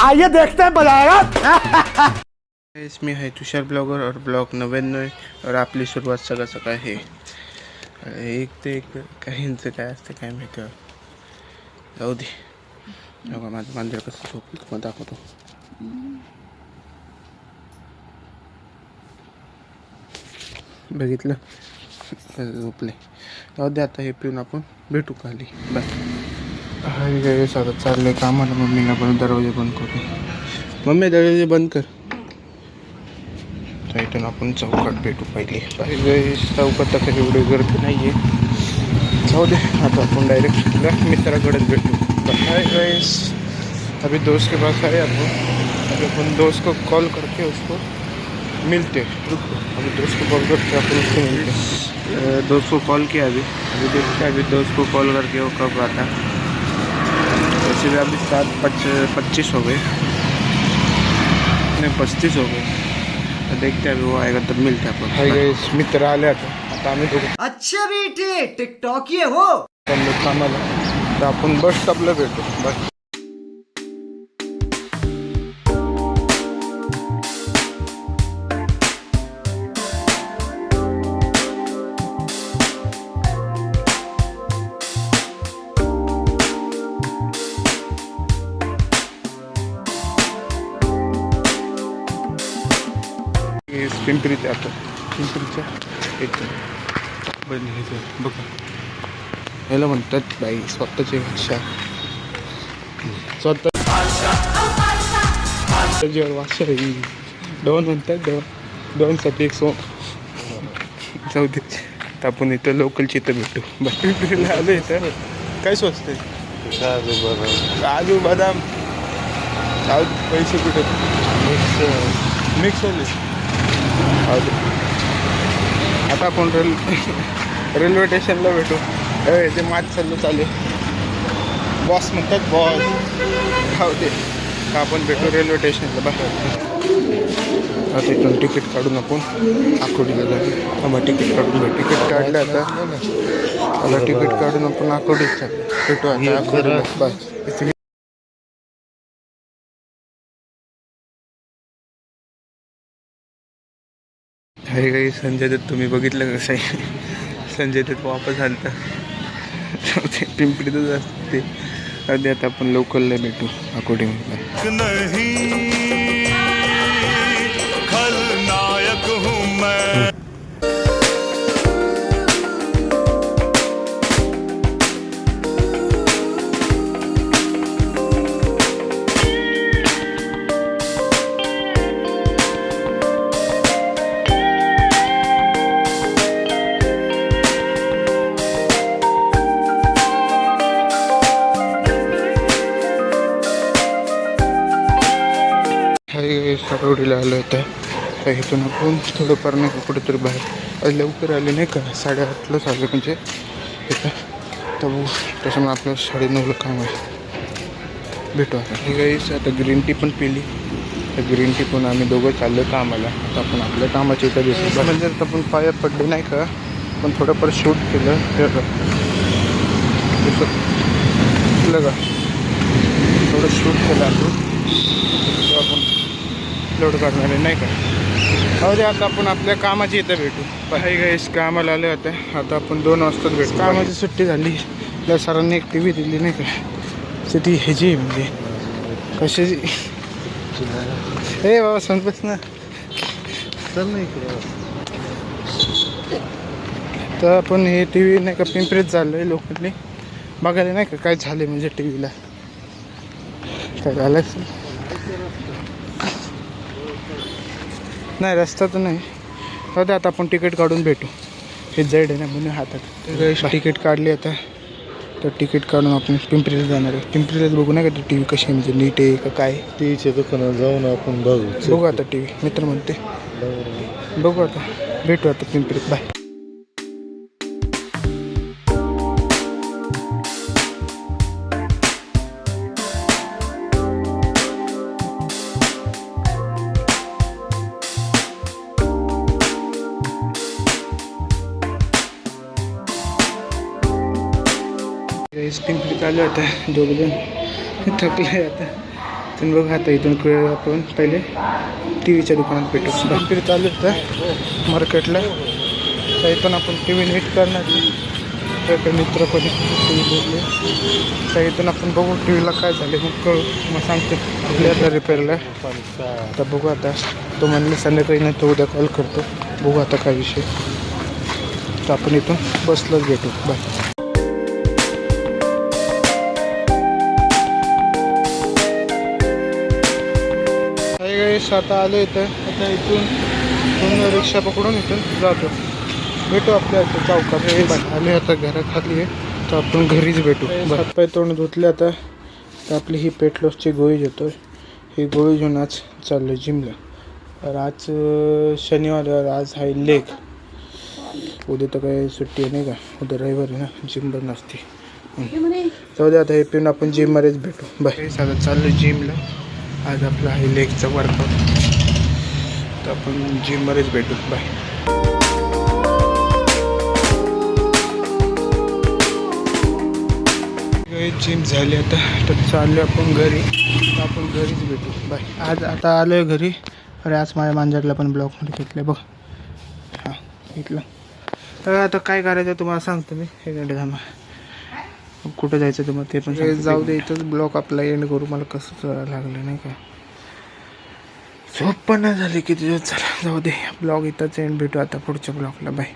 आइए देखते हैं बजाएगा। इसमें है तुषार ब्लॉगर और ब्लॉग 99 और आपली सुरुवात सकाळ सकाळ आहे. एक ते एक काहींचं काय असते काय माहिती. जाऊ दे. बघा माझं मांजर कसं झोपलं तुम्हाला दाखवतो. बघितलं झोपले. जाऊ दे आता हे पिऊन आपण भेटू खाली. बाय. हाय गाईस आता चाललंय कामाला. मम्मीला पण दरवाजे बंद करू. मम्मी दरवाजे बंद कर. इथून आपण चौकात भेटू पहिले. बाय गाईस चौकात तर एवढी गर्दी नाही आहे. जाऊ दे आता अपन डायरेक्ट मित्राकडेच भेटू. हाय गाइस अभी दोस्त के पास आए अपन दोस्त को कॉल करके उसको मिलते. रुको अभी दोस्त को कॉल करके अपन उसको मिलते. दोस्त को कॉल किया अभी देखते हैं अभी दोस्त को कॉल करके वो कब आता. वैसे भी अभी 7:25 हो गए नहीं 35 हो गए. तो देखते हैं अभी वो आएगा तब मिलते हैं अपन. हाय गाइस मित्र आले आता आम्ही दोघं. अच्छा बेटे टिकटॉक ये हो कामाला तर आपण बस स्टॉपला भेटू. बस पिंपरीच्या आता पिंपरीच्या इथे बनले बघा. याला म्हणतात बाई स्वतःची भाषा. स्वतःच्यावर भाषा आहे. दोन म्हणतात दोनसाठी एक सो. जाऊ दे आपण इथं लोकलची इथं भेटू. पिंपरीला आलो इथं काय स्वस्त काजू बदाम. जाऊ दे पैसे कुठे मिक्स होले. आता आपण रेल्वे स्टेशनला भेटू. ते मात चालले बॉस म्हणतात बॉस. हो ते आपण भेटू रेल्वे स्टेशनला. बाहेर आता इथून तिकीट काढून आपण आकुर्डीला जाऊ. मग तिकीट काढून तिकीट काढलं आता तिकीट काढून आपण आकुर्डीत भेटू. आता आकुर्डीला बस. अरे काही संजय दत्त तुम्ही बघितलं कसं आहे. संजय दत्त वापस आलं तर पिंपरीतच असते. अरे आता आपण लोकलला भेटू आकुर्डीमध्ये. खलनायक हूँ मैं. आकुर्डीला आलो होतं. इथून आपण थोडंफार नाही का कुठेतरी बाहेर लवकर आले नाही का 8:30लाच आले म्हणजे इथं तर त्याच्यामुळे आपल्याला 9:30ला काम आहे. भेटू आता. हे गाईस आता ग्रीन टी पण पिली. तर ग्रीन टी पण आम्ही दोघं चाललो कामाला. आता आपण आपल्या कामाची इथं भेटू. म्हणजे आपण पायात पडले नाही का पण थोडंफार शूट केलं तर का थोडं शूट केलं आपण लोड करणारे नाही का. हो दे आता आपण आपल्या कामाची इथं भेटू. काही गाईस कामाला आले होते. आता आपण 2 वाजताच भेटू. कामाची सुट्टी झाली. त्या सरांनी एक TV दिली नाही का. ती ह्याची म्हणजे कशाची. हे बाबा संपस ना चल नाही. तर आपण हे TV नाही का पिंपरीत चाललो आहे लोकांनी बघायला नाही का काय झाले म्हणजे TVला काय झालं नाही. रस्ता तर नाही. आता आपण तिकीट काढून भेटू. हे जड आहे ना म्हणून हातात. तिकीट काढली आता. तर तिकीट काढून आपण पिंपरीला जाणार आहे. पिंपरीलाच बघू नाही का ती TV कशी म्हणजे नीट आहे का काय. टीव्हीच्या दुकानात जाऊन आपण बघू आता TV मित्र म्हणते बघू. आता भेटू आता पिंपरीत. बाय. पिंपरी चालू आता दोघंजण थकले आता. तुम्ही बघा आता इथून आपण पहिले टी व्हीच्या दुकानात भेटू. पिंपरी चालू होतं मार्केटला. तर इथून आपण टी व्ही नीट करणार. तर मित्र कोणी टी व्ही बोलले तर इथून आपण बघू टी व्हीला काय झाले मग कळू. मग सांगते आपल्या आता रिपेअरला. आता बघू आता तो म्हणले संध्याकाळी नाही तो उद्या कॉल करतो. बघू आता काय विषय. तर आपण इथून बसलाच भेटू. बाय. आता आलो इथं. आता इथून रिक्षा पकडून इथून जातो. भेटू आपल्या चौकात. आले आता घराखाली आहे तर आपण घरीच भेटू. हातपाय तोंड धुतले आता. तर आपली ही पेट लॉसची गोळी घेतो. ही गोळी घेऊन आज चाललो जिमला. तर आज शनिवार आज आहे लेग. उद्या तर काय सुट्टी आहे नाही का. उद्या रविवार आहे ना. जिम बंद असते. जाऊ दे आता हे पिऊन आपण जिममध्येच भेटू. बाय. सगळं चाललो जिमला. आज आपला आहे लेगचा वर्कआउट. तर आपण जिममध्येच भेटू. बाय. जिम झाली आता. तर चाललो आपण घरी. तर आपण घरीच भेटू. बाय. आज आता आलो आहे घरी. अरे आज माझ्या मांजरला पण ब्लॉकमध्ये घेतलं बघ. हां घेतलं. तर आता काय करायचं तुम्हाला सांगतो मी. एक मिनिट थांबा. कुठं जायचं तुम्हाला ते पण जाऊ दे. इथंच ब्लॉग आपला एंड करू. मला कसं लागलं नाही का. झोप पण नाही झाली किती दिवस. चला जाऊ दे. ब्लॉग इथंच एंड. भेटू आता पुढच्या ब्लॉगला. बाय.